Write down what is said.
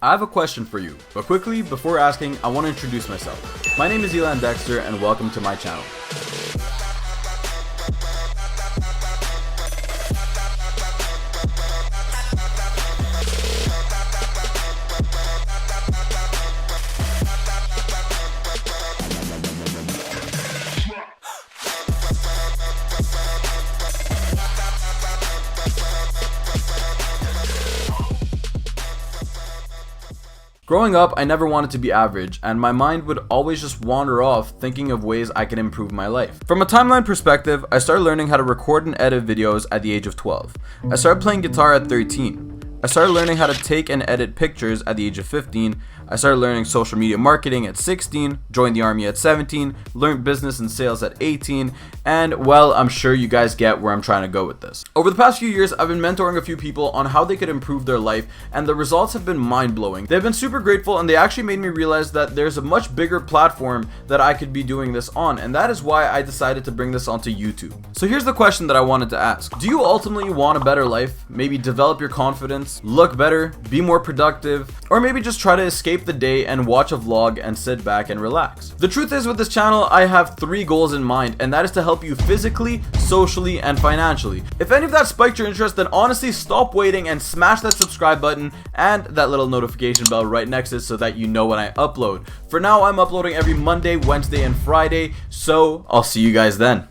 I have a question for you, but quickly, before asking, I want to introduce myself. My name is Ilan Dexter, and welcome to my channel. Growing up, I never wanted to be average, and my mind would always just wander off thinking of ways I could improve my life. From a timeline perspective, I started learning how to record and edit videos at the age of 12. I started playing guitar at 13. I started learning how to take and edit pictures at the age of 15. I started learning social media marketing at 16, joined the army at 17, learned business and sales at 18, and well, I'm sure you guys get where I'm trying to go with this. Over the past few years, I've been mentoring a few people on how they could improve their life, and the results have been mind-blowing. They've been super grateful, and they actually made me realize that there's a much bigger platform that I could be doing this on, and that is why I decided to bring this onto YouTube. So here's the question that I wanted to ask. Do you ultimately want a better life? Maybe develop your confidence, look better, be more productive, or maybe just try to escape the day and watch a vlog and sit back and relax? The truth is, with this channel, I have 3 goals in mind, and that is to help you physically, socially, and financially. If any of that spiked your interest, then honestly stop waiting and smash that subscribe button and that little notification bell right next to it so that you know when I upload. For now, I'm uploading every Monday, Wednesday, and Friday, so I'll see you guys then.